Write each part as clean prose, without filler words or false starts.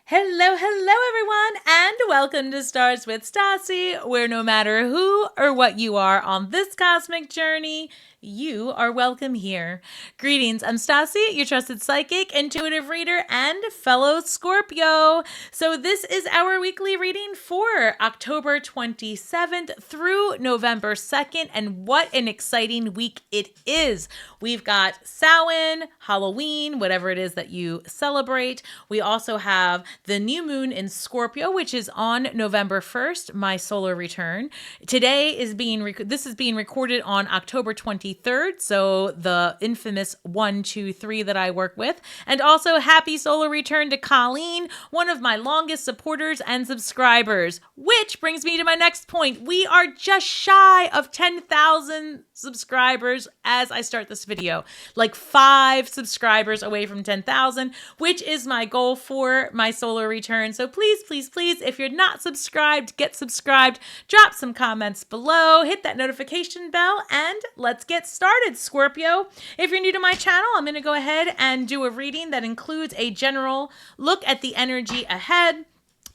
Hello, everyone, and welcome to Stars with Stasi, where no matter who or what you are on this cosmic journey, you are welcome here. Greetings, I'm Stasi, your trusted psychic, intuitive reader, and fellow Scorpio. So this is our weekly reading for October 27th through November 2nd, and what an exciting week it is. We've got Samhain, Halloween, whatever it is that you celebrate. We also have the new moon in Scorpio, which is on November 1st, my solar return. Today is this is being recorded on October 23rd, so the infamous 123 that I work with. And also happy solar return to Colleen, one of my longest supporters and subscribers, which brings me to my next point. We are just shy of 10,000 subscribers as I start this video, like 5 subscribers away from 10,000, which is my goal for my solar return. So please, if you're not subscribed, get subscribed, drop some comments below, hit that notification bell, and let's get started, Scorpio. If you're new to my channel, I'm going to go ahead and do a reading that includes a general look at the energy ahead.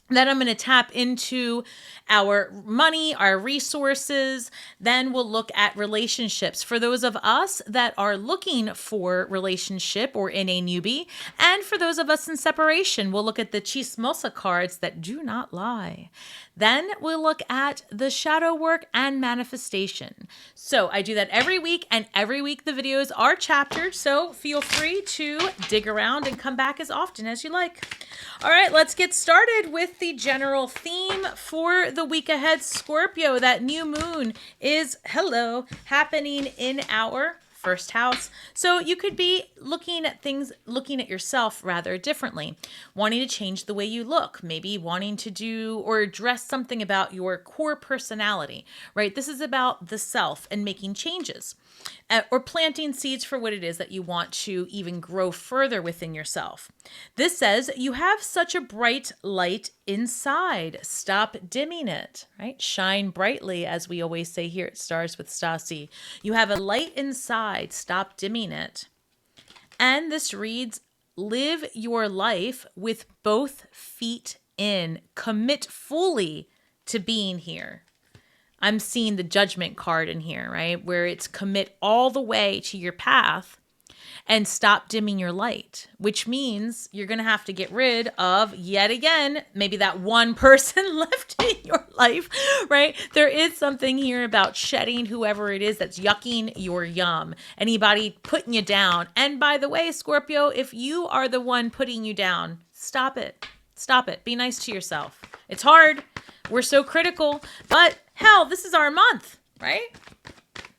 Then I'm going to tap into our money, our resources. Then we'll look at relationships for those of us that are looking for relationship or in a newbie. And for those of us in separation, we'll look at the chismosa cards that do not lie. Then we'll look at the shadow work and manifestation. So I do that every week, and every week the videos are chaptered. So feel free to dig around and come back as often as you like. All right, let's get started with the general theme for the week ahead, Scorpio. That new moon is, happening in our first house. So you could be looking at yourself rather differently, wanting to change the way you look, maybe wanting to do or address something about your core personality, right? This is about the self and making changes. Or planting seeds for what it is that you want to even grow further within yourself. This says you have such a bright light inside. Stop dimming it, right? Shine brightly, as we always say here at Stars with Stasi. You have a light inside. Stop dimming it. And this reads, live your life with both feet in. Commit fully to being here. I'm seeing the judgment card in here, right? Where it's commit all the way to your path and stop dimming your light, which means you're going to have to get rid of, yet again, maybe that one person left in your life, right? There is something here about shedding whoever it is that's yucking your yum, anybody putting you down. And by the way, Scorpio, if you are the one putting you down, stop it. Stop it. Be nice to yourself. It's hard. We're so critical, but hell, this is our month, right?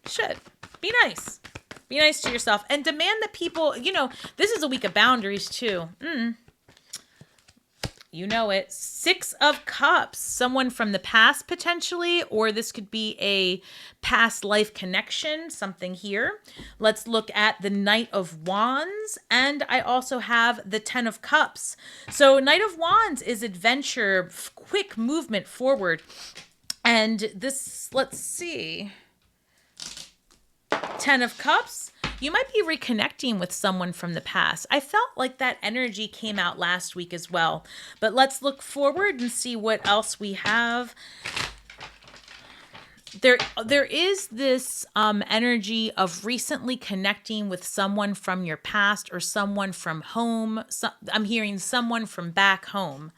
Should be nice. Be nice to yourself and demand that people, this is a week of boundaries too. You know it. 6 of Cups, someone from the past potentially, or this could be a past life connection, something here. Let's look at the Knight of Wands, and I also have the 10 of Cups. So Knight of Wands is adventure, quick movement forward. And this, let's see, 10 of Cups. You might be reconnecting with someone from the past. I felt like that energy came out last week as well. But let's look forward and see what else we have. There is this energy of recently connecting with someone from your past or someone from home. I'm hearing someone from back home.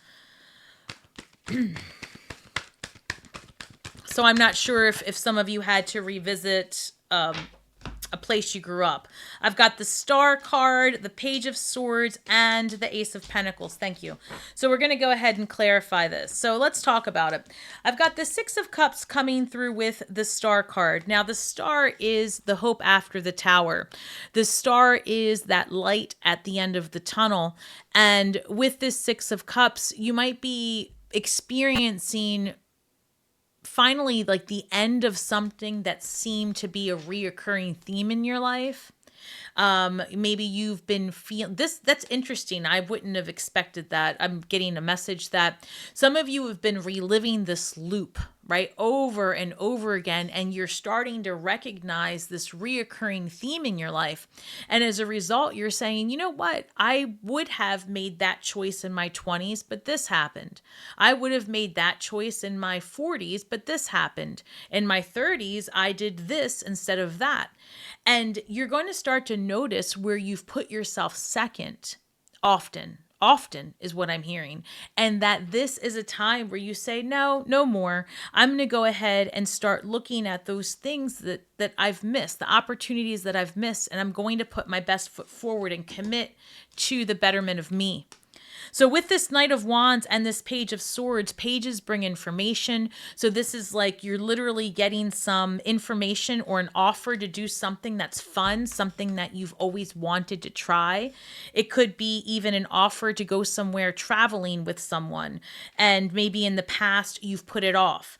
So I'm not sure if some of you had to revisit a place you grew up. I've got the Star card, the Page of Swords, and the Ace of Pentacles. Thank you. So we're going to go ahead and clarify this. So let's talk about it. I've got the 6 of Cups coming through with the Star card. Now, the Star is the hope after the tower. The Star is that light at the end of the tunnel. And with this 6 of Cups, you might be experiencing finally like the end of something that seemed to be a reoccurring theme in your life. Maybe you've been feeling this. That's interesting. I wouldn't have expected that. I'm getting a message that some of you have been reliving this loop, right? Over and over again. And you're starting to recognize this reoccurring theme in your life. And as a result, you're saying, you know what? I would have made that choice in my 20s, but this happened. I would have made that choice in my 40s, but this happened. In my 30s, I did this instead of that. And you're going to start to notice where you've put yourself second often is what I'm hearing. And that this is a time where you say, no more. I'm going to go ahead and start looking at those things that I've missed, the opportunities that I've missed. And I'm going to put my best foot forward and commit to the betterment of me. So with this Knight of Wands and this Page of Swords, pages bring information. So this is like you're literally getting some information or an offer to do something that's fun, something that you've always wanted to try. It could be even an offer to go somewhere traveling with someone, and maybe in the past you've put it off.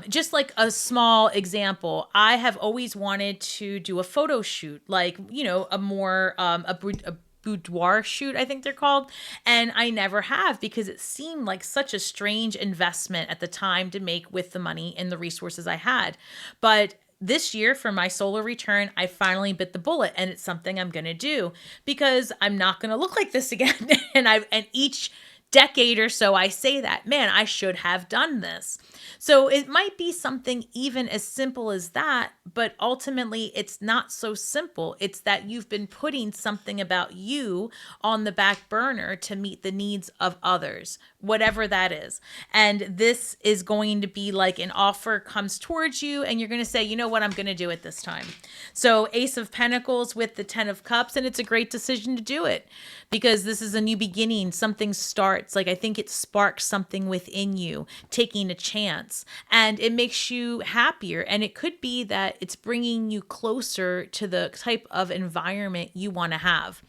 Just like a small example, I have always wanted to do a photo shoot, like, you know, a more a boudoir shoot, I think they're called. And I never have, because it seemed like such a strange investment at the time to make with the money and the resources I had. But this year for my solar return, I finally bit the bullet, and it's something I'm going to do, because I'm not going to look like this again. and each decade or so, I say that, man, I should have done this. So it might be something even as simple as that, but ultimately it's not so simple. It's that you've been putting something about you on the back burner to meet the needs of others, whatever that is. And this is going to be like an offer comes towards you, and you're going to say, you know what, I'm going to do it this time. So Ace of Pentacles with the 10 of Cups, and it's a great decision to do it, because this is a new beginning. Something starts. Like, I think it sparks something within you, taking a chance, and it makes you happier. And it could be that it's bringing you closer to the type of environment you want to have.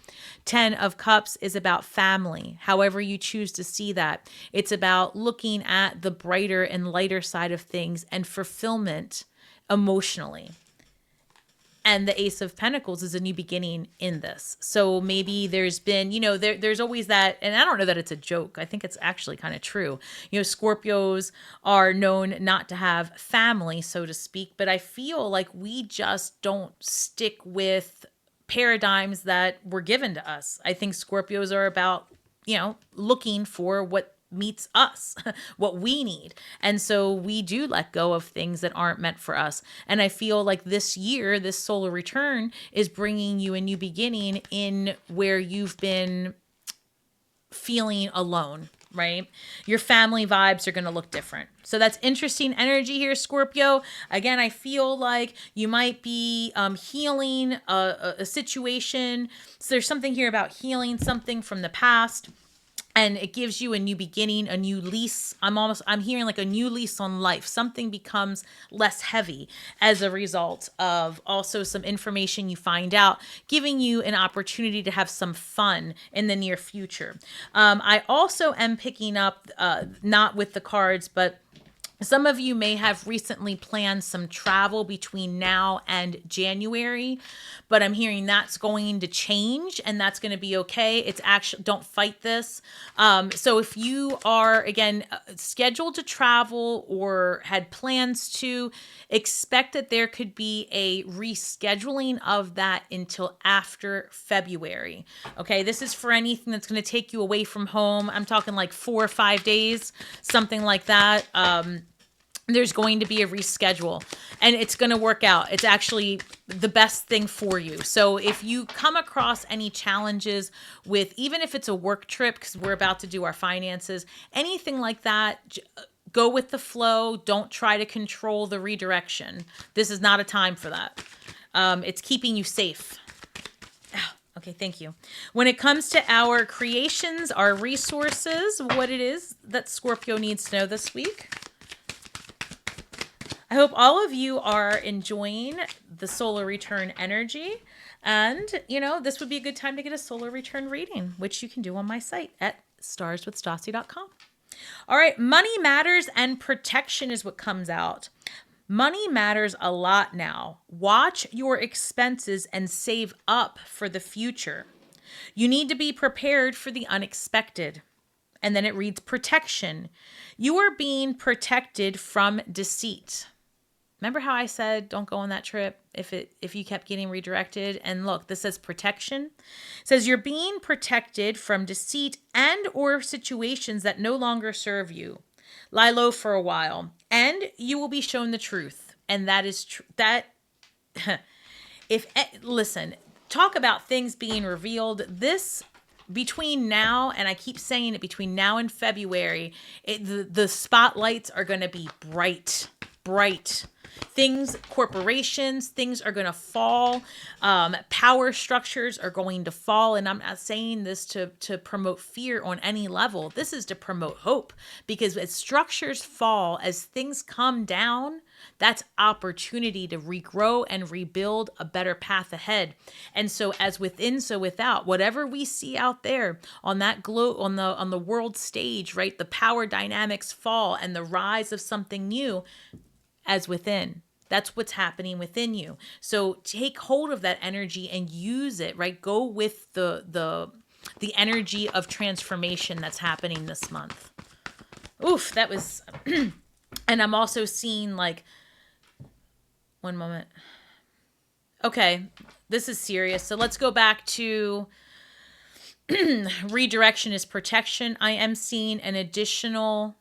10 of Cups is about family, however you choose to see that. It's about looking at the brighter and lighter side of things and fulfillment emotionally. And the Ace of Pentacles is a new beginning in this. So maybe there's been, you know, there's always that, and I don't know that it's a joke. I think it's actually kind of true. You know, Scorpios are known not to have family, so to speak, but I feel like we just don't stick with paradigms that were given to us. I think Scorpios are about, you know, looking for what meets us, what we need. And so we do let go of things that aren't meant for us. And I feel like this year, this solar return is bringing you a new beginning in where you've been feeling alone, right? Your family vibes are going to look different. So that's interesting energy here, Scorpio. Again, I feel like you might be healing a situation. So there's something here about healing something from the past. And it gives you a new beginning, a new lease. I'm hearing like a new lease on life. Something becomes less heavy as a result of also some information you find out, giving you an opportunity to have some fun in the near future. I also am picking up, not with the cards, but some of you may have recently planned some travel between now and January, but I'm hearing that's going to change, and that's going to be okay. It's actually, don't fight this. So if you are, again, scheduled to travel or had plans to, expect that there could be a rescheduling of that until after February. Okay, this is for anything that's going to take you away from home. I'm talking like 4 or 5 days, something like that. There's going to be a reschedule, and it's going to work out. It's actually the best thing for you. So if you come across any challenges with, even if it's a work trip, because we're about to do our finances, anything like that, go with the flow. Don't try to control the redirection. This is not a time for that. It's keeping you safe. Okay, thank you. When it comes to our creations, our resources, what it is that Scorpio needs to know this week. I hope all of you are enjoying the solar return energy. And, you know, this would be a good time to get a solar return reading, which you can do on my site at starswithstasi.com. All right, money matters and protection is what comes out. Money matters a lot now. Watch your expenses and save up for the future. You need to be prepared for the unexpected. And then it reads protection. You are being protected from deceit. Remember how I said don't go on that trip if you kept getting redirected? And look, this says protection. It says you're being protected from deceit and or situations that no longer serve you. Lie low for a while and you will be shown the truth. And that is true. Listen, talk about things being revealed. This between now, and I keep saying it, between now and February, the spotlights are going to be bright. Corporations, things are going to fall. Power structures are going to fall. And I'm not saying this to promote fear on any level. This is to promote hope, because as structures fall, as things come down, that's opportunity to regrow and rebuild a better path ahead. And so as within, so without, whatever we see out there on that on the world stage, right? The power dynamics fall and the rise of something new as within. That's what's happening within you. So take hold of that energy and use it, right? Go with the energy of transformation that's happening this month. Oof, that was, and I'm also seeing like, one moment. Okay, this is serious. So let's go back to redirection is protection. I am seeing an additional,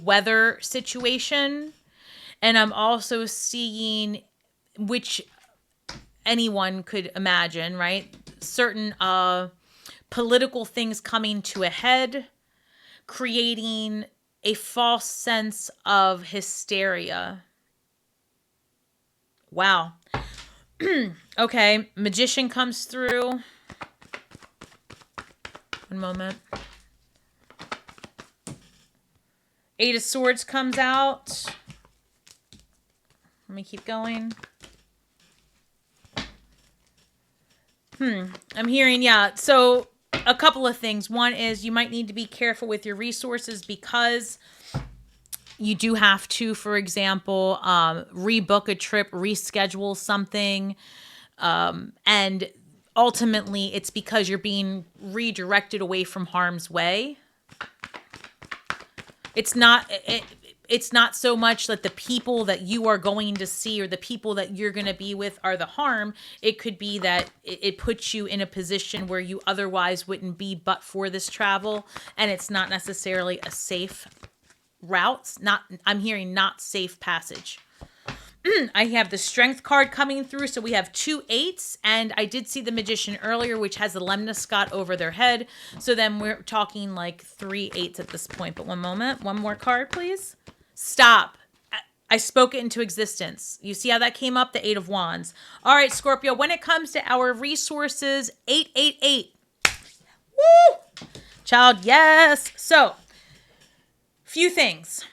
weather situation. And I'm also seeing, which anyone could imagine, right? Certain political things coming to a head, creating a false sense of hysteria. Wow. Okay, magician comes through. One moment. Eight of Swords comes out. Let me keep going. I'm hearing, yeah. So a couple of things. One is you might need to be careful with your resources, because you do have to, for example, rebook a trip, reschedule something. And ultimately it's because you're being redirected away from harm's way. It's not so much that the people that you are going to see or the people that you're going to be with are the harm. It could be that it puts you in a position where you otherwise wouldn't be but for this travel. And it's not necessarily a safe route. I'm hearing not safe passage. I have the Strength card coming through. So we have 2 8s, and I did see the Magician earlier, which has the lemniscate over their head. So then we're talking like 3 8s at this point. But one moment, one more card, please. Stop. I spoke it into existence. You see how that came up? The 8 of Wands. All right, Scorpio, when it comes to our resources, 888. Woo! Child, yes. So, few things.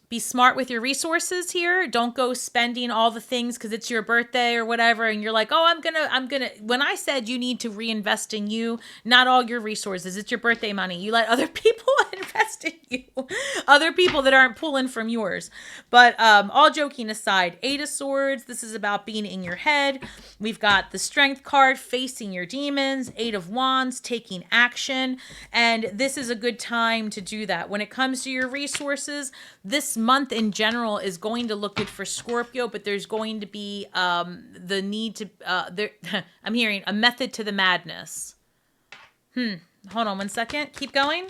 Be smart with your resources here. Don't go spending all the things because it's your birthday or whatever. And you're like, oh, I'm gonna, when I said you need to reinvest in you, not all your resources, it's your birthday money. You let other people invest in you, other people that aren't pulling from yours. But all joking aside, 8 of Swords, this is about being in your head. We've got the Strength card, facing your demons, 8 of Wands, taking action. And this is a good time to do that. When it comes to your resources, this month in general is going to look good for Scorpio, but there's going to be the need to I'm hearing a method to the madness. Hold on one second. Keep going.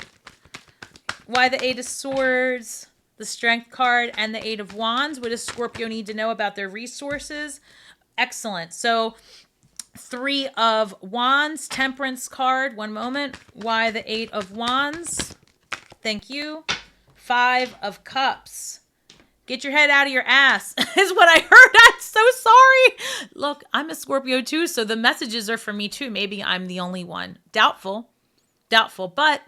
Why the 8 of Swords, the Strength card, and the 8 of Wands? What does Scorpio need to know about their resources? Excellent. So 3 of Wands, Temperance card. One moment. Why the 8 of Wands? Thank you. 5 of Cups. Get your head out of your ass is what I heard. I'm so sorry. Look, I'm a Scorpio too, so the messages are for me too. Maybe I'm the only one. Doubtful, but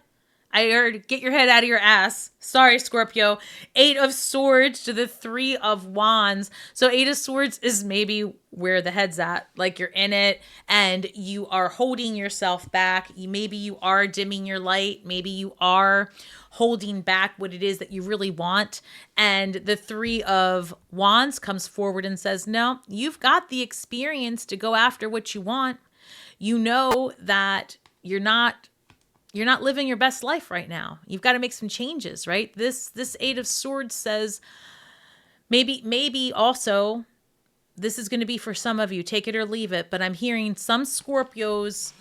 I heard get your head out of your ass. Sorry, Scorpio. 8 of Swords to the 3 of Wands. So 8 of Swords is maybe where the head's at. Like you're in it and you are holding yourself back. Maybe you are dimming your light. Maybe you are holding back what it is that you really want. And the 3 of Wands comes forward and says, no, you've got the experience to go after what you want. You know that you're not living your best life right now. You've got to make some changes, right? This Eight of Swords says maybe also this is going to be for some of you, take it or leave it, but I'm hearing some Scorpios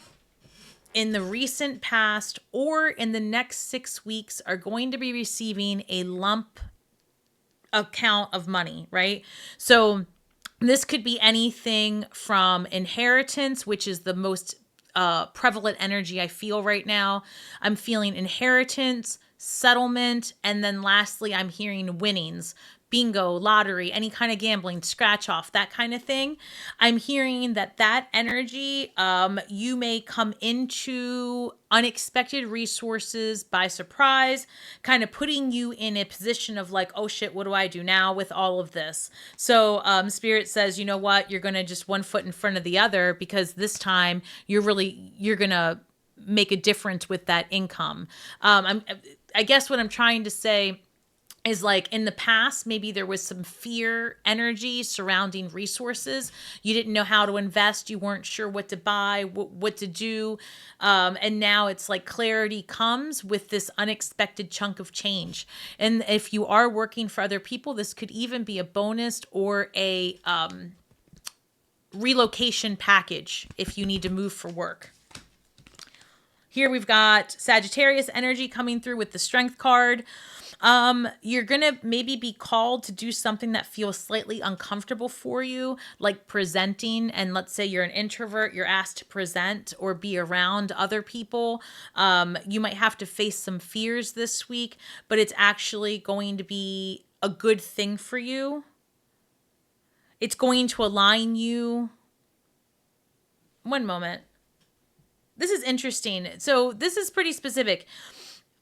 in the recent past or in the next 6 weeks are going to be receiving a lump account of money, right? So this could be anything from inheritance, which is the most prevalent energy I feel right now. I'm feeling inheritance, settlement, and then lastly, I'm hearing winnings. Bingo, lottery, any kind of gambling, scratch off, that kind of thing. I'm hearing that energy, you may come into unexpected resources by surprise, kind of putting you in a position of like, oh shit, what do I do now with all of this? So Spirit says, you know what, you're going to just one foot in front of the other, because this time you're going to make a difference with that income. I guess what I'm trying to say is like in the past, maybe there was some fear energy surrounding resources. You didn't know how to invest. You weren't sure what to buy, what to do. And now it's like clarity comes with this unexpected chunk of change. And if you are working for other people, this could even be a bonus or a relocation package if you need to move for work. Here we've got Sagittarius energy coming through with the Strength card. You're going to maybe be called to do something that feels slightly uncomfortable for you, like presenting. And let's say you're an introvert, you're asked to present or be around other people. You might have to face some fears this week, but it's actually going to be a good thing for you. It's going to align you. One moment. This is interesting. So this is pretty specific.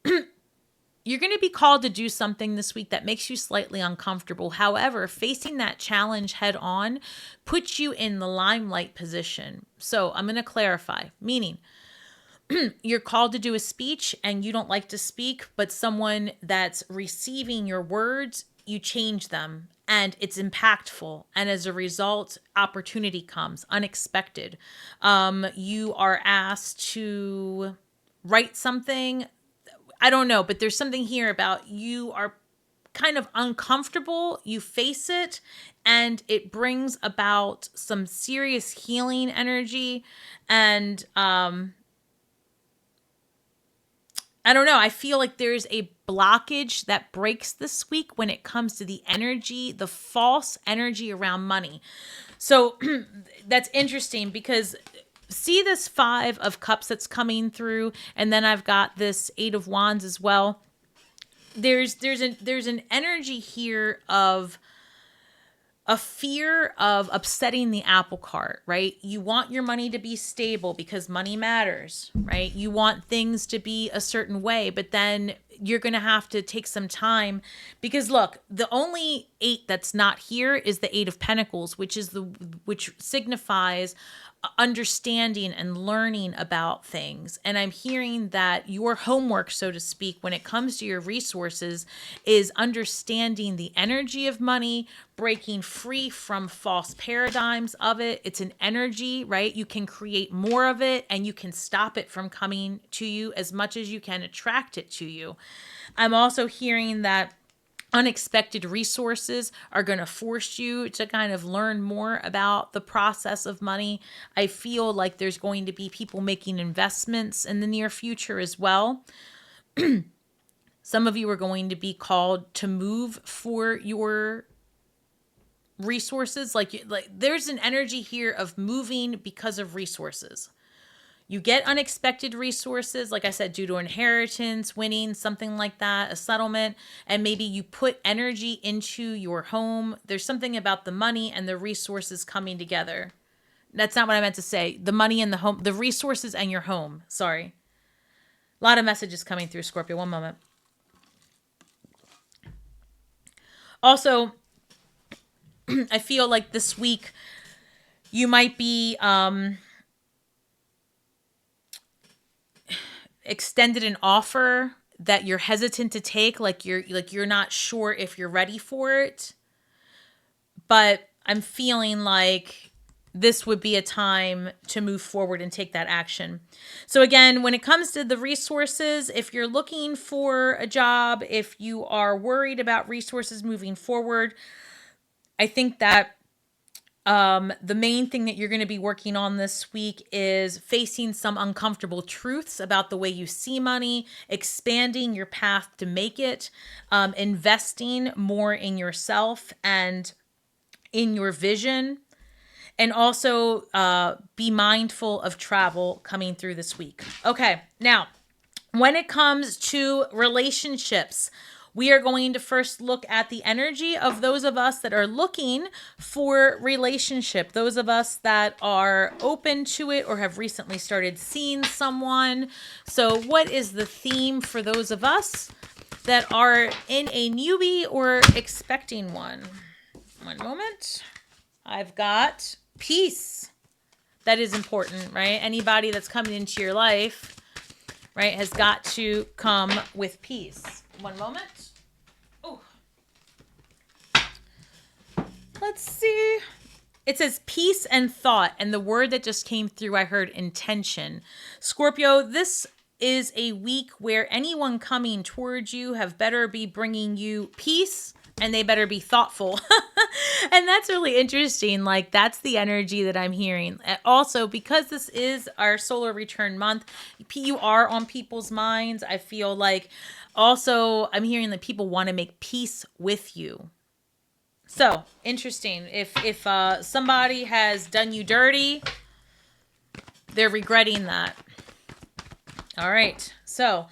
You're going to be called to do something this week that makes you slightly uncomfortable. However, facing that challenge head on puts you in the limelight position. So I'm going to clarify, meaning you're called to do a speech and you don't like to speak, but someone that's receiving your words, you change them and it's impactful. And as a result, opportunity comes unexpected. You are asked to write something. I don't know, but there's something here about you are kind of uncomfortable. You face it and it brings about some serious healing energy. And I don't know. I feel like there's a blockage that breaks this week when it comes to the energy, the false energy around money. So that's interesting because see this 5 of Cups that's coming through, and then I've got this 8 of Wands as well. There's an energy here of a fear of upsetting the apple cart, right? You want your money to be stable because money matters, right? You want things to be a certain way, but then you're going to have to take some time because look, the only 8 that's not here is the 8 of Pentacles, which signifies understanding and learning about things. And I'm hearing that your homework, so to speak, when it comes to your resources is understanding the energy of money, breaking free from false paradigms of it. It's an energy, right? You can create more of it and you can stop it from coming to you as much as you can attract it to you. I'm also hearing that unexpected resources are going to force you to kind of learn more about the process of money. I feel like there's going to be people making investments in the near future as well. Some of you are going to be called to move for your resources. Like there's an energy here of moving because of resources. You get unexpected resources, like I said, due to inheritance, winning, something like that, a settlement, and maybe you put energy into your home. There's something about the money and the resources coming together. That's not what I meant to say. The money and the home, the resources and your home. Sorry. A lot of messages coming through, Scorpio. One moment. Also, I feel like this week you might be extended an offer that you're hesitant to take, like you're not sure if you're ready for it. But I'm feeling like this would be a time to move forward and take that action. So again, when it comes to the resources, if you're looking for a job, if you are worried about resources moving forward, I think that the main thing that you're going to be working on this week is facing some uncomfortable truths about the way you see money, expanding your path to make it, investing more in yourself and in your vision, and also be mindful of travel coming through this week. Okay, now, when it comes to relationships, we are going to first look at the energy of those of us that are looking for relationship, those of us that are open to it or have recently started seeing someone. So what is the theme for those of us that are in a newbie or expecting one? One moment. I've got peace. That is important, right? Anybody that's coming into your life, right, has got to come with peace. One moment. Oh. Let's see. It says peace and thought, and the word that just came through, I heard intention. Scorpio, this is a week where anyone coming towards you have better be bringing you peace, and they better be thoughtful. And that's really interesting. Like, that's the energy that I'm hearing. Also, because this is our solar return month, you are on people's minds. I feel like also I'm hearing that people want to make peace with you. So interesting. If somebody has done you dirty, they're regretting that. All right. So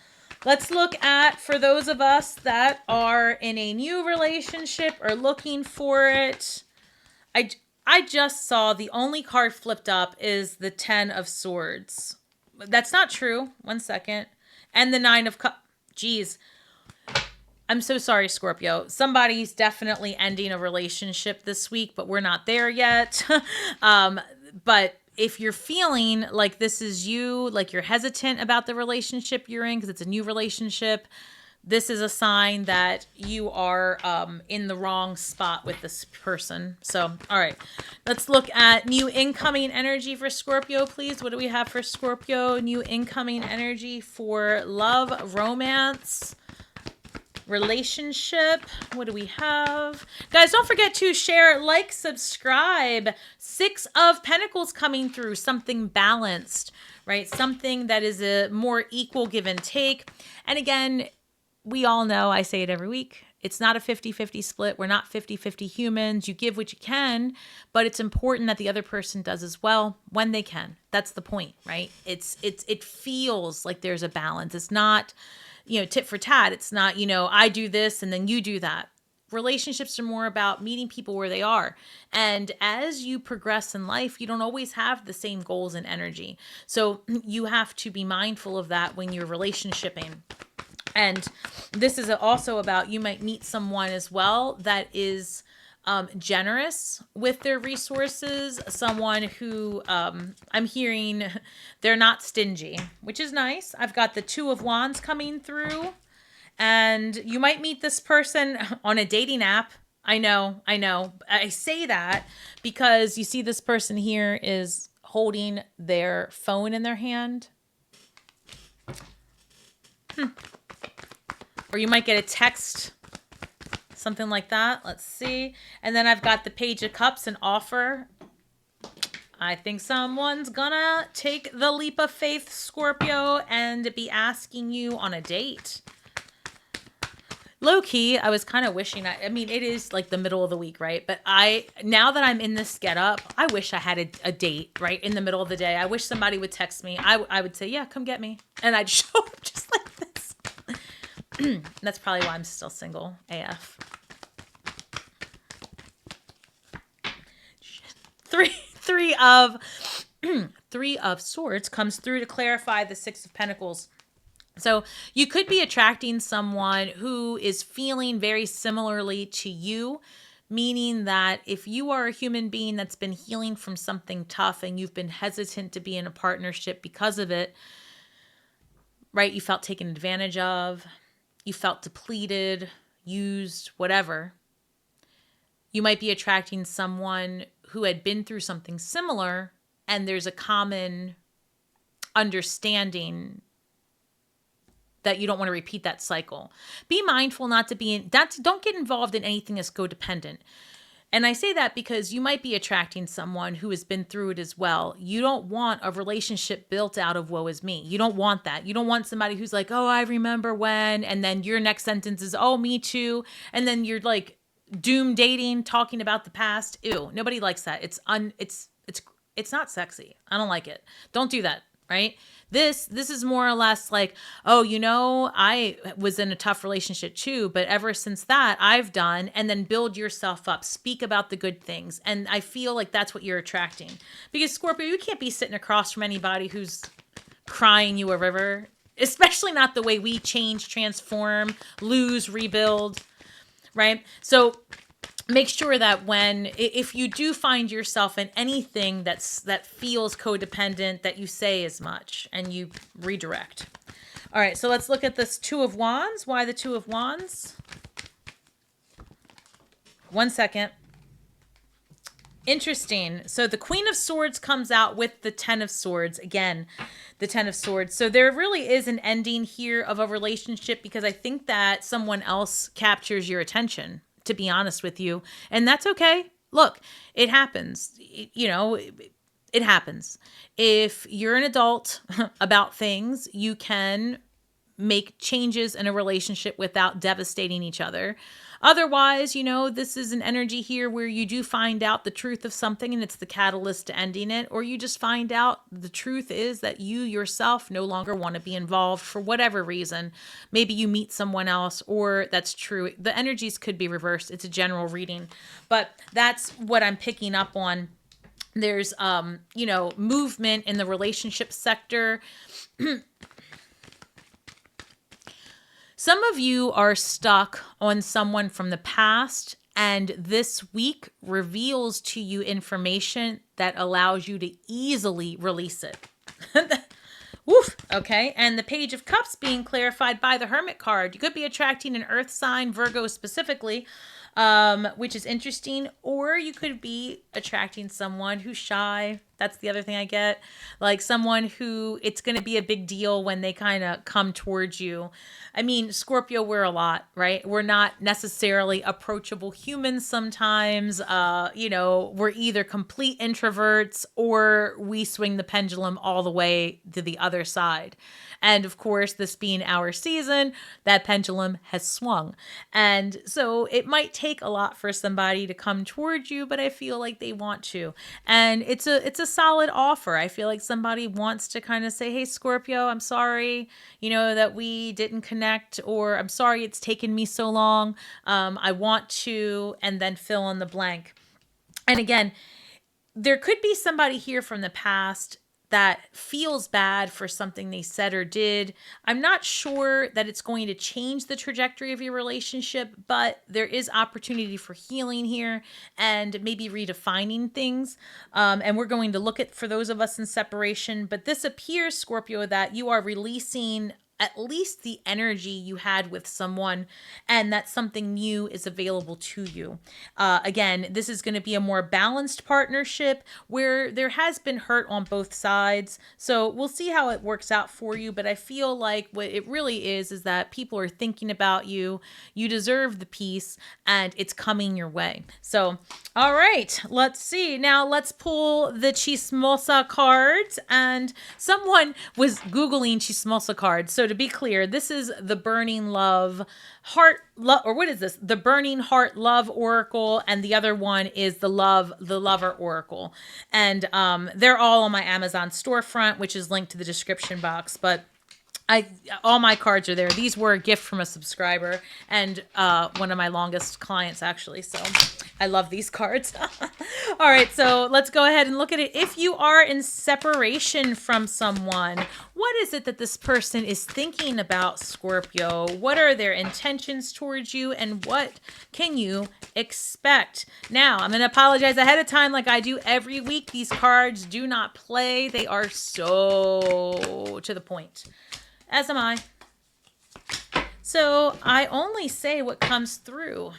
let's look at, for those of us that are in a new relationship or looking for it. I just saw the only card flipped up is the 10 of Swords. That's not true. One second. And the 9 of Cups. Geez. I'm so sorry, Scorpio. Somebody's definitely ending a relationship this week, but we're not there yet. But if you're feeling like this is you, like you're hesitant about the relationship you're in because it's a new relationship, this is a sign that you are in the wrong spot with this person. So, all right, let's look at new incoming energy for Scorpio, please. What do we have for Scorpio? New incoming energy for love, romance, relationship. What do we have? Guys, don't forget to share, like, subscribe. 6 of Pentacles coming through, something balanced, right? Something that is a more equal give and take. And again, we all know, I say it every week, it's not a 50-50 split. We're not 50-50 humans. You give what you can, but it's important that the other person does as well when they can. That's the point, right? It feels like there's a balance. It's not, tit for tat. It's not, I do this and then you do that. Relationships are more about meeting people where they are. And as you progress in life, you don't always have the same goals and energy. So you have to be mindful of that when you're relationshiping. And this is also about, you might meet someone as well that is generous with their resources, someone who I'm hearing they're not stingy, which is nice. I've got the 2 of Wands coming through, and you might meet this person on a dating app. I know. I say that because you see this person here is holding their phone in their hand. Or you might get a text, something like that. Let's see. And then I've got the Page of Cups, an offer. I think someone's gonna take the leap of faith, Scorpio, and be asking you on a date. Low key, I was kind of wishing, I mean, it is like the middle of the week, right? But now that I'm in this get up, I wish I had a date, right? In the middle of the day. I wish somebody would text me. I would say, yeah, come get me. And I'd show up just like this. That's probably why I'm still single AF. Three of Swords comes through to clarify the 6 of Pentacles. So you could be attracting someone who is feeling very similarly to you, meaning that if you are a human being that's been healing from something tough and you've been hesitant to be in a partnership because of it, right? You felt taken advantage of. You felt depleted, used, whatever. You might be attracting someone who had been through something similar, and there's a common understanding that you don't want to repeat that cycle. Be mindful not to be in that. Don't get involved in anything that's codependent. And I say that because you might be attracting someone who has been through it as well. You don't want a relationship built out of woe is me. You don't want that. You don't want somebody who's like, oh, I remember when, and then your next sentence is, oh, me too. And then you're like doom dating, talking about the past. Ew, nobody likes that. It's not sexy. I don't like it. Don't do that, right? This is more or less like, oh, you know, I was in a tough relationship too, but ever since that, I've done, and then build yourself up. Speak about the good things. And I feel like that's what you're attracting. Because Scorpio, you can't be sitting across from anybody who's crying you a river, especially not the way we change, transform, lose, rebuild, right? So make sure that if you do find yourself in anything that feels codependent, that you say as much and you redirect. All right, so let's look at this Two of Wands. Why the Two of Wands? 1 second. Interesting. So the Queen of Swords comes out with the Ten of Swords. Again, the Ten of Swords. So there really is an ending here of a relationship, because I think that someone else captures your attention, to be honest with you. And that's okay. Look, it happens. It happens. If you're an adult about things, you can make changes in a relationship without devastating each other. Otherwise, this is an energy here where you do find out the truth of something and it's the catalyst to ending it, or you just find out the truth is that you yourself no longer want to be involved for whatever reason. Maybe you meet someone else, or that's true. The energies could be reversed. It's a general reading, but that's what I'm picking up on. There's, movement in the relationship sector. Some of you are stuck on someone from the past, and this week reveals to you information that allows you to easily release it. Woof. Okay. And the Page of Cups being clarified by the Hermit card. You could be attracting an earth sign, Virgo specifically, which is interesting. Or you could be attracting someone who's shy. That's the other thing I get. Like someone who it's going to be a big deal when they kind of come towards you. I mean, Scorpio, we're a lot, right? We're not necessarily approachable humans sometimes. We're either complete introverts or we swing the pendulum all the way to the other side. And of course, this being our season, that pendulum has swung. And so it might take a lot for somebody to come towards you, but I feel like they want to. And it's a solid offer. I feel like somebody wants to kind of say, hey, Scorpio, I'm sorry, that we didn't connect, or I'm sorry it's taken me so long. I want to, and then fill in the blank. And again, there could be somebody here from the past that feels bad for something they said or did. I'm not sure that it's going to change the trajectory of your relationship, but there is opportunity for healing here and maybe redefining things. And we're going to look at, for those of us in separation, but this appears, Scorpio, that you are releasing at least the energy you had with someone, and that something new is available to you. Again, this is going to be a more balanced partnership where there has been hurt on both sides. So we'll see how it works out for you. But I feel like what it really is that people are thinking about you. You deserve the peace, and it's coming your way. So, all right, let's see. Now let's pull the Chismosa cards. And someone was Googling Chismosa cards. So to be clear, this is the Burning Love Heart, or what is this? The Burning Heart Love Oracle, and the other one is the Lover Oracle. And they're all on my Amazon storefront, which is linked to the description box. But all my cards are there. These were a gift from a subscriber and one of my longest clients, actually. So I love these cards. All right, so let's go ahead and look at it. If you are in separation from someone, what is it that this person is thinking about, Scorpio? What are their intentions towards you, and what can you expect? Now, I'm going to apologize ahead of time like I do every week. These cards do not play. They are so to the point. As am I. So I only say what comes through.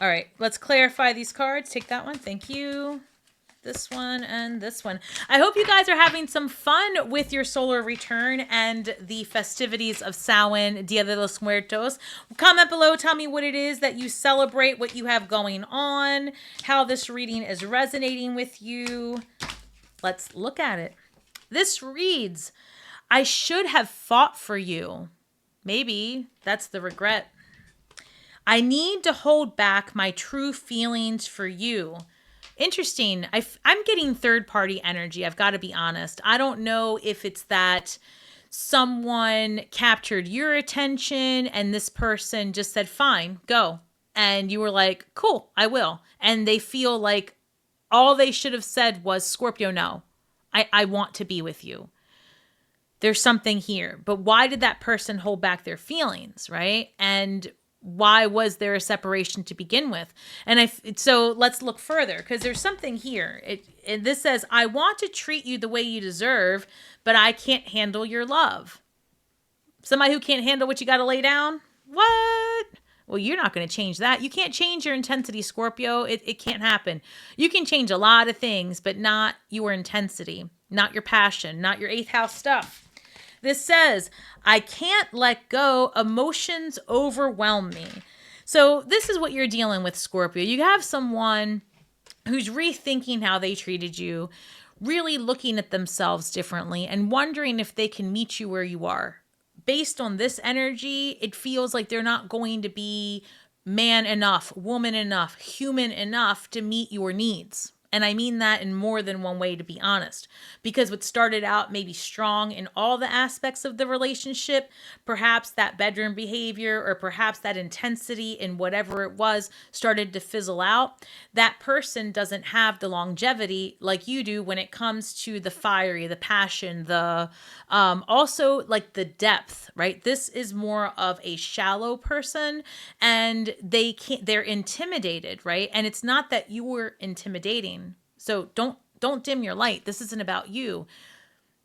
All right, let's clarify these cards. Take that one. Thank you. This one and this one. I hope you guys are having some fun with your solar return and the festivities of Samhain, Dia de los Muertos. Comment below, tell me what it is that you celebrate, what you have going on, how this reading is resonating with you. Let's look at it. This reads, I should have fought for you. Maybe that's the regret. I need to hold back my true feelings for you. Interesting. I'm getting third-party energy. I've got to be honest. I don't know if it's that someone captured your attention and this person just said, fine, go. And you were like, cool, I will. And they feel like all they should have said was, Scorpio, no, I want to be with you. There's something here. But why did that person hold back their feelings, right? And why was there a separation to begin with? And so let's look further, because there's something here. This says, I want to treat you the way you deserve, but I can't handle your love. Somebody who can't handle what you got to lay down? What? Well, you're not going to change that. You can't change your intensity, Scorpio. It can't happen. You can change a lot of things, but not your intensity, not your passion, not your 8th house stuff. This says, I can't let go. Emotions overwhelm me. So this is what you're dealing with, Scorpio. You have someone who's rethinking how they treated you, really looking at themselves differently and wondering if they can meet you where you are. Based on this energy, it feels like they're not going to be man enough, woman enough, human enough to meet your needs. And I mean that in more than one way, to be honest, because what started out maybe strong in all the aspects of the relationship, perhaps that bedroom behavior or perhaps that intensity in whatever it was started to fizzle out. That person doesn't have the longevity like you do when it comes to the fiery, the passion, the also like the depth, right? This is more of a shallow person and they're intimidated, right? And it's not that you were intimidating. So don't dim your light. This isn't about you.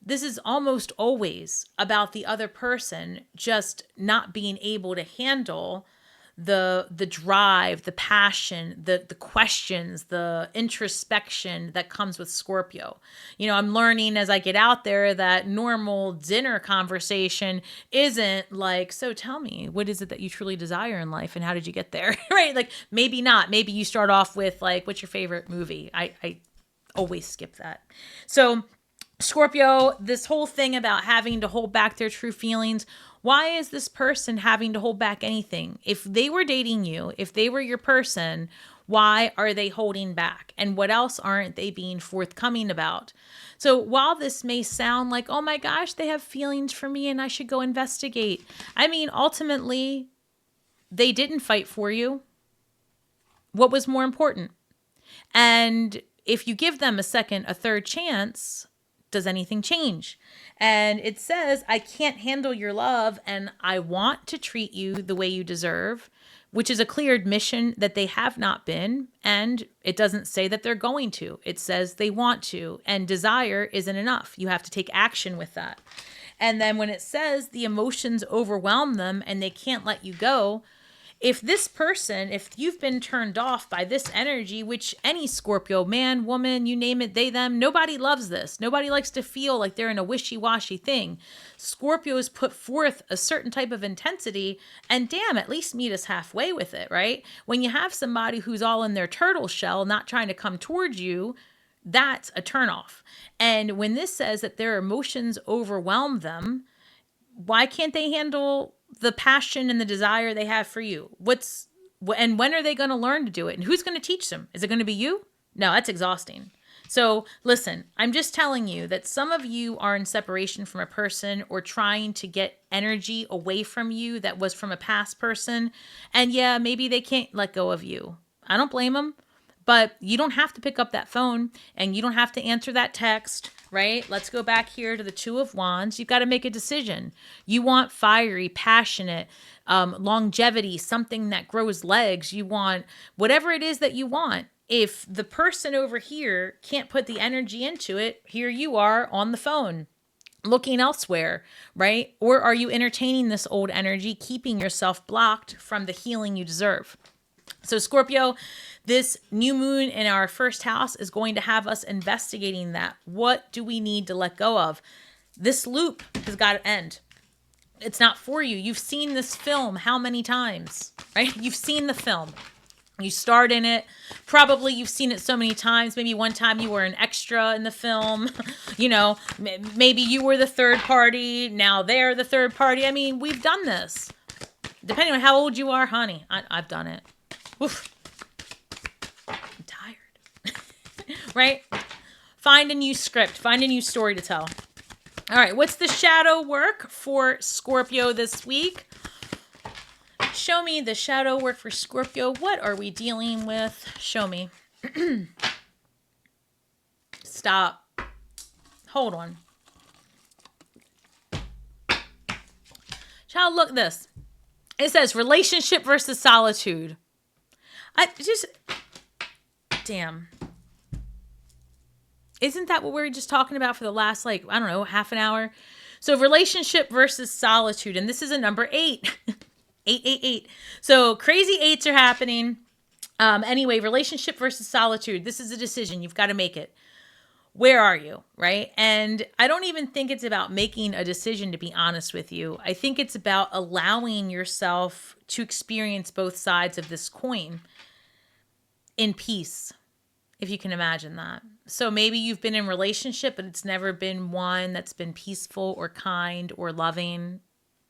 This is almost always about the other person just not being able to handle the drive, the passion, the questions, the introspection that comes with Scorpio. You know, I'm learning as I get out there that normal dinner conversation isn't like, so tell me, what is it that you truly desire in life and how did you get there? Right? Like maybe not. Maybe you start off with like, what's your favorite movie? I always skip that. So Scorpio, this whole thing about having to hold back their true feelings, why is this person having to hold back anything? If they were dating you, if they were your person, why are they holding back? And what else aren't they being forthcoming about? So while this may sound like, oh my gosh, they have feelings for me and I should go investigate. I mean, ultimately, they didn't fight for you. What was more important? And if you give them a second, a third chance, does anything change? And it says, I can't handle your love and I want to treat you the way you deserve, which is a clear admission that they have not been. And it doesn't say that they're going to. It says they want to. And desire isn't enough. You have to take action with that. And then when it says the emotions overwhelm them and they can't let you go, if this person, if you've been turned off by this energy, which any Scorpio, man, woman, you name it, they, them, nobody loves this. Nobody likes to feel like they're in a wishy-washy thing. Scorpios put forth a certain type of intensity and damn, at least meet us halfway with it, right? When you have somebody who's all in their turtle shell, not trying to come towards you, that's a turnoff. And when this says that their emotions overwhelm them, why can't they handle the passion and the desire they have for you? And when are they going to learn to do it? And who's going to teach them? Is it going to be you? No, that's exhausting. So listen, I'm just telling you that some of you are in separation from a person or trying to get energy away from you that was from a past person. And yeah, maybe they can't let go of you. I don't blame them. But you don't have to pick up that phone and you don't have to answer that text, right? Let's go back here to the Two of Wands. You've got to make a decision. You want fiery, passionate, longevity, something that grows legs. You want whatever it is that you want. If the person over here can't put the energy into it, here you are on the phone looking elsewhere, right? Or are you entertaining this old energy, keeping yourself blocked from the healing you deserve? So Scorpio, this new moon in our first house is going to have us investigating that. What do we need to let go of? This loop has got to end. It's not for you. You've seen this film how many times, right? You've seen the film. You start in it. Probably you've seen it so many times. Maybe one time you were an extra in the film. You know, maybe you were the third party. Now they're the third party. I mean, we've done this. Depending on how old you are, honey, I've done it. Oof. I'm tired. Right? Find a new script. Find a new story to tell. All right. What's the shadow work for Scorpio this week? Show me the shadow work for Scorpio. What are we dealing with? Show me. Stop. Hold on. Child, look at this. It says relationship versus solitude. Damn. Isn't that what we were just talking about for the last, I don't know, half an hour? So relationship versus solitude. And this is a number 8. 888. So crazy 8s are happening. Anyway, relationship versus solitude. This is a decision. You've got to make it. Where are you? Right? And I don't even think it's about making a decision, to be honest with you. I think it's about allowing yourself to experience both sides of this coin in peace, if you can imagine that. So maybe you've been in a relationship, but it's never been one that's been peaceful or kind or loving.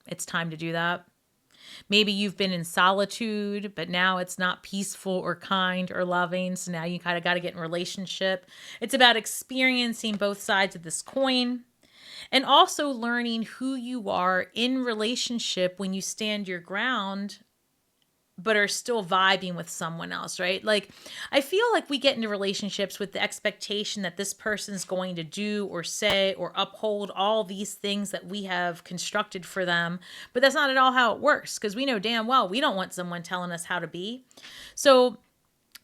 It's time to do that. Maybe you've been in solitude, but now it's not peaceful or kind or loving. So now you kind of got to get in a relationship. It's about experiencing both sides of this coin and also learning who you are in relationship when you stand your ground, but are still vibing with someone else, right? I feel like we get into relationships with the expectation that this person's going to do or say or uphold all these things that we have constructed for them. But that's not at all how it works, because we know damn well we don't want someone telling us how to be. So,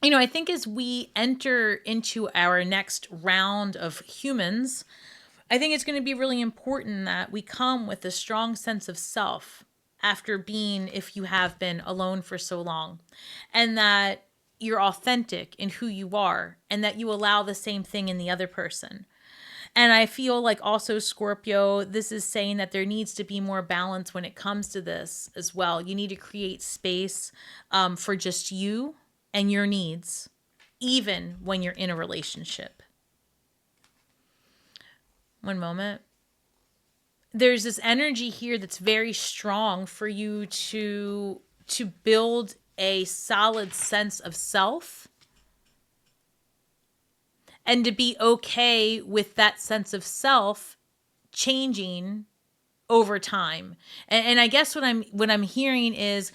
I think as we enter into our next round of humans, I think it's going to be really important that we come with a strong sense of self after being, if you have been alone for so long, and that you're authentic in who you are and that you allow the same thing in the other person. And I feel like also Scorpio, this is saying that there needs to be more balance when it comes to this as well. You need to create space for just you and your needs, even when you're in a relationship. One moment. There's this energy here that's very strong for you to build a solid sense of self and to be okay with that sense of self changing over time. And I guess what I'm hearing is,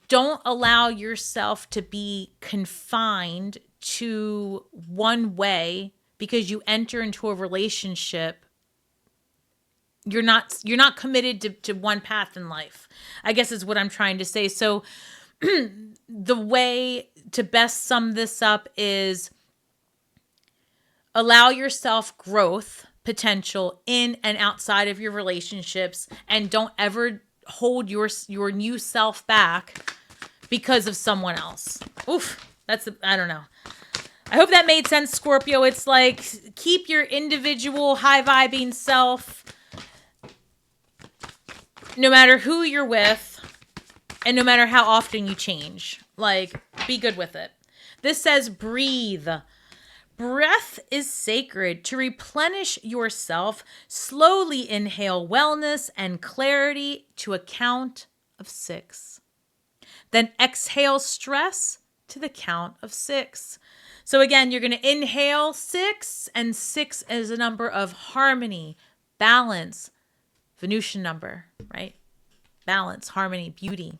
don't allow yourself to be confined to one way because you enter into a relationship. You're not committed to one path in life, I guess is what I'm trying to say. So the way to best sum this up is allow yourself growth potential in and outside of your relationships, and don't ever hold your new self back because of someone else. Oof, I don't know. I hope that made sense, Scorpio. It's like, keep your individual high vibing self, no matter who you're with, and no matter how often you change. Be good with it. This says breathe. Breath is sacred. To replenish yourself, slowly inhale wellness and clarity to a count of 6. Then exhale stress to the count of 6. So again, you're going to inhale 6, and 6 is a number of harmony, balance, Venusian number, right? Balance, harmony, beauty.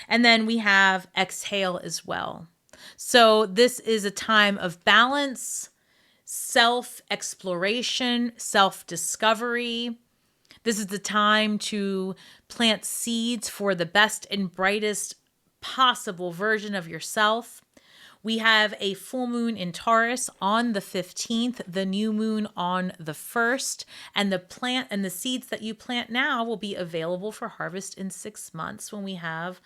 And then we have exhale as well. So this is a time of balance, self-exploration, self-discovery. This is the time to plant seeds for the best and brightest possible version of yourself. We have a full moon in Taurus on the 15th, the new moon on the 1st, and the plant and the seeds that you plant now will be available for harvest in 6 months when we have,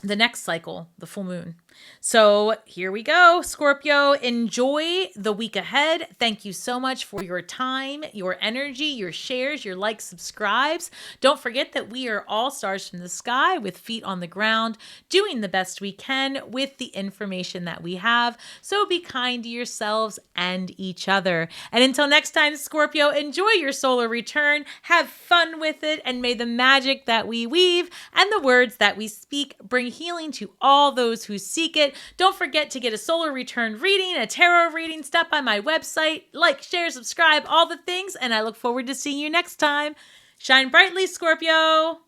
the next cycle, the full moon. So here we go, Scorpio. Enjoy the week ahead. Thank you so much for your time, your energy, your shares, your likes, subscribes. Don't forget that we are all stars from the sky with feet on the ground, doing the best we can with the information that we have. So be kind to yourselves and each other. And until next time, Scorpio, enjoy your solar return. Have fun with it. And may the magic that we weave and the words that we speak bring healing to all those who seek it. Don't forget to get a solar return reading, a tarot reading. Stop by my website, like, share, subscribe, all the things, and I look forward to seeing you next time. Shine brightly, Scorpio.